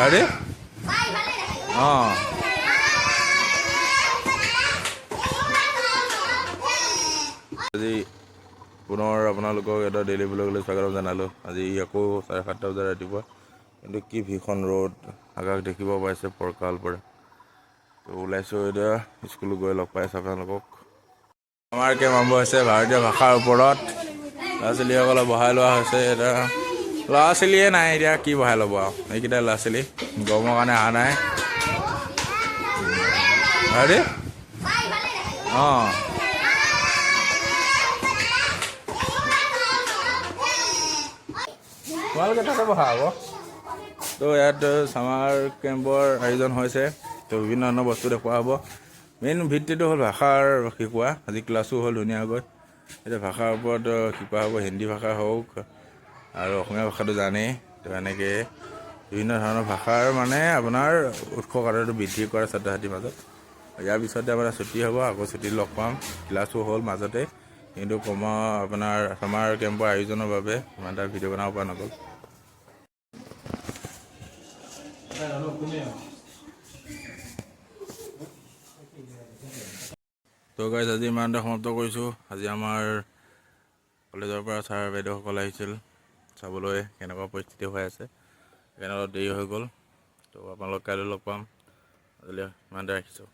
আৰে অঁ আজি পুনৰ আপোনালোকক এটা ডেইলি ব্লগলৈ স্বাগতম জনালোঁ। আজি আকৌ 7:30 বজাত ৰাতিপুৱা, কিন্তু কি ভীষণ ৰ'দ, আকাশ দেখিব পাইছে পৰকাল পৰা। তো ওলাইছোঁ এতিয়া, স্কুল গৈ লগ পাইছোঁ আপোনালোকক। আমাৰ কেম্প আৰম্ভ হৈছে ভাৰতীয় ভাষাৰ ওপৰত। ল'ৰা ছোৱালীসকলক বহাই লোৱা হৈছে। এতিয়া ল'ৰা ছোৱালীয়ে নাই, এতিয়া কি বহাই ল'ব আৰু এইকেইটা ল'ৰা ছোৱালী গৰমৰ কাৰণে অহা নাই। আৰে অঁ তোমালোকে তাতে বহা হ'ব। তো ইয়াত ছামাৰ কেম্পৰ আয়োজন হৈছে। তো বিভিন্ন ধৰণৰ বস্তু দেখুওৱা হ'ব। মেইন ভিত্তিটো হ'ল ভাষাৰ শিকোৱা। আজি ক্লাছো হ'ল ধুনীয়াকৈ। এতিয়া ভাষাৰ ওপৰত শিকোৱা হ'ব, হিন্দী ভাষা হওক আৰু অসমীয়া ভাষাটো জানেই। তো এনেকৈ বিভিন্ন ধৰণৰ ভাষাৰ মানে আপোনাৰ উৎসকৰ্তাটো বৃদ্ধি কৰা ছাত্ৰ ছাত্ৰীৰ মাজত। ইয়াৰ পিছতে আপোনাৰ ছুটি হ'ব, আকৌ ছুটীত লগ পাম। ক্লাছো হ'ল মাজতে, কিন্তু আপোনাৰ ছামাৰ কেম্পৰ আয়োজনৰ বাবে ইমান এটা ভিডিঅ' বনাব পৰা নগ'ল। তো গাইজ আজি ইমানতে সমাপ্ত কৰিছোঁ। আজি আমাৰ কলেজৰ পৰা ছাৰ বাইদেউসকল আহিছিল চাবলৈ কেনেকুৱা পৰিস্থিতি হৈ আছে, সেইকাৰণে অলপ দেৰি হৈ গ'ল। তো আপোনালোক কাইলৈ লগ পাম। আজিলৈ ইমানতে ৰাখিছোঁ।